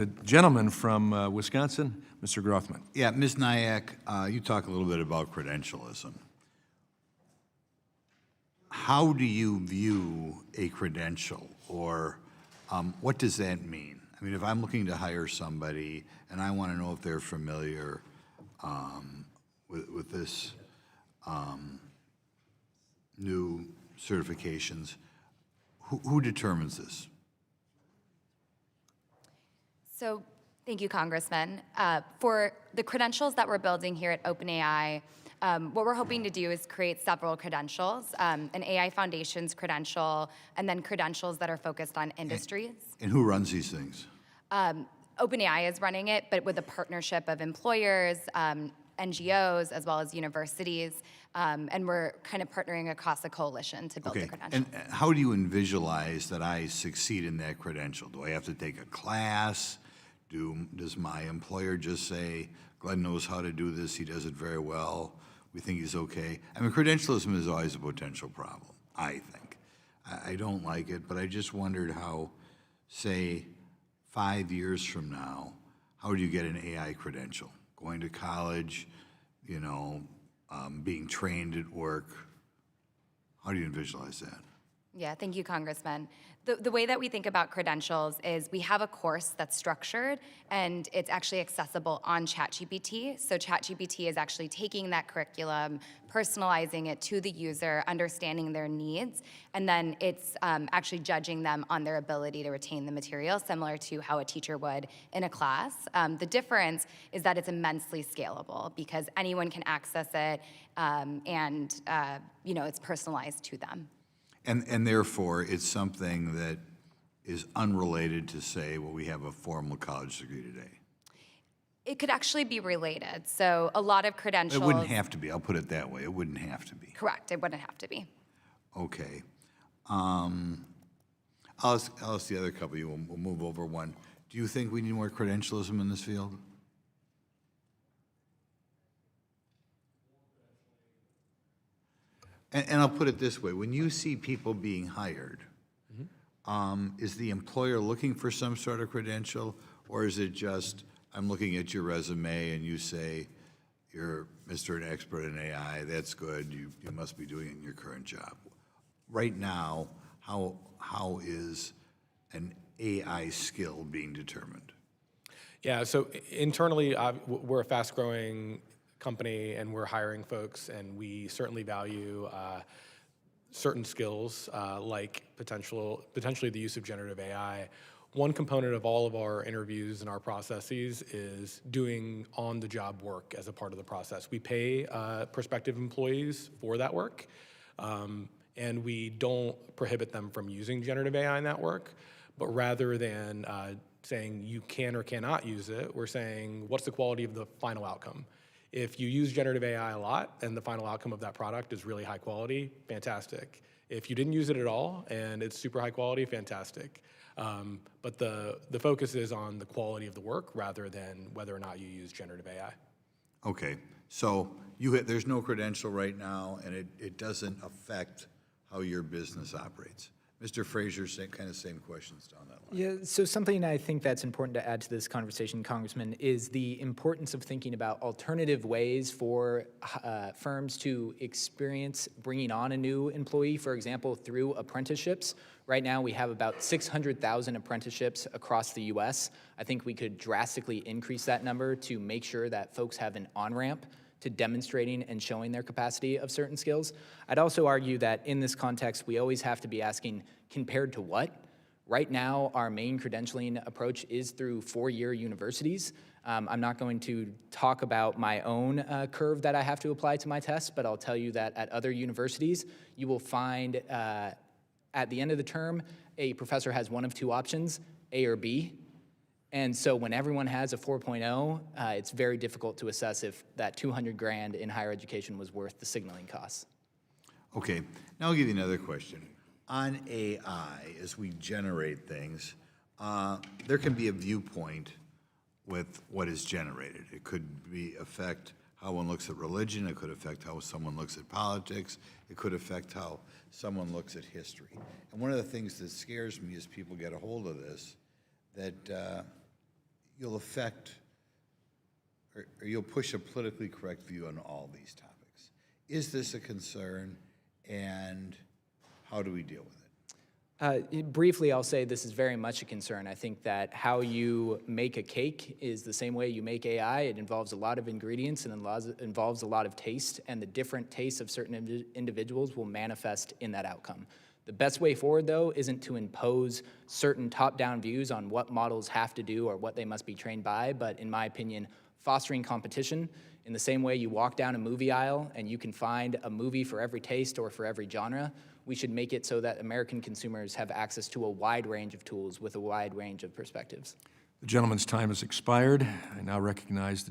The gentleman from Wisconsin, Mr. Grothman. Yeah, Ms. Nyack, you talk a little bit about credentialism. How do you view a credential, or what does that mean? I mean, if I'm looking to hire somebody and I want to know if they're familiar with this new certifications, who determines this? So thank you, Congressman. For the credentials that we're building here at OpenAI, what we're hoping to do is create several credentials, an AI Foundations credential, and then credentials that are focused on industries. And who runs these things? OpenAI is running it, but with a partnership of employers, NGOs, as well as universities, and we're kind of partnering across a coalition to build the credentials. And how do you visualize that I succeed in that credential? Do I have to take a class? Does my employer just say, Glenn knows how to do this, he does it very well, we think he's okay? I mean, credentialism is always a potential problem, I think. I don't like it, but I just wondered how, say, 5 years from now, how do you get an AI credential? Going to college, being trained at work, how do you visualize that? Yeah, thank you, Congressman. The way that we think about credentials is we have a course that's structured and it's actually accessible on ChatGPT. So ChatGPT is actually taking that curriculum, personalizing it to the user, understanding their needs, and then it's actually judging them on their ability to retain the material, similar to how a teacher would in a class. The difference is that it's immensely scalable because anyone can access it and it's personalized to them. And therefore, it's something that is unrelated to, say, well, we have a formal college degree today. It could actually be related. So a lot of credentials. It wouldn't have to be. I'll put it that way. It wouldn't have to be. Correct. It wouldn't have to be. Okay. I'll ask the other couple. We'll move over one. Do you think we need more credentialism in this field? And I'll put it this way. When you see people being hired, is the employer looking for some sort of credential, or is it just, I'm looking at your resume and you say, you're Mr. an expert in AI, that's good, you must be doing it in your current job. Right now, how is an AI skill being determined? Yeah, so internally, we're a fast-growing company and we're hiring folks, and we certainly value certain skills like potentially the use of generative AI. One component of all of our interviews and our processes is doing on-the-job work as a part of the process. We pay prospective employees for that work, and we don't prohibit them from using generative AI in that work, but rather than saying you can or cannot use it, we're saying what's the quality of the final outcome? If you use generative AI a lot and the final outcome of that product is really high quality, fantastic. If you didn't use it at all and it's super high quality, fantastic. But the focus is on the quality of the work rather than whether or not you use generative AI. Okay, so there's no credential right now, and it doesn't affect how your business operates. Mr. Frazier, same questions down that line. Yeah, so something I think that's important to add to this conversation, Congressman, is the importance of thinking about alternative ways for firms to experience bringing on a new employee, for example, through apprenticeships. Right now, we have about 600,000 apprenticeships across the U.S. I think we could drastically increase that number to make sure that folks have an on-ramp to demonstrating and showing their capacity of certain skills. I'd also argue that in this context, we always have to be asking, compared to what? Right now, our main credentialing approach is through four-year universities. I'm not going to talk about my own curve that I have to apply to my tests, but I'll tell you that at other universities, you will find at the end of the term, a professor has one of two options, A or B. And so when everyone has a 4.0, it's very difficult to assess if that 200 grand in higher education was worth the signaling costs. Okay, now I'll give you another question. On AI, as we generate things, there can be a viewpoint with what is generated. It could affect how one looks at religion, it could affect how someone looks at politics, it could affect how someone looks at history. And one of the things that scares me as people get a hold of this, that you'll affect, or you'll push a politically correct view on all these topics. Is this a concern, and how do we deal with it? Briefly, I'll say this is very much a concern. I think that how you make a cake is the same way you make AI. It involves a lot of ingredients and involves a lot of taste, and the different tastes of certain individuals will manifest in that outcome. The best way forward, though, isn't to impose certain top-down views on what models have to do or what they must be trained by, but in my opinion, fostering competition in the same way you walk down a movie aisle and you can find a movie for every taste or for every genre. We should make it so that American consumers have access to a wide range of tools with a wide range of perspectives. The gentleman's time has expired. I now recognize the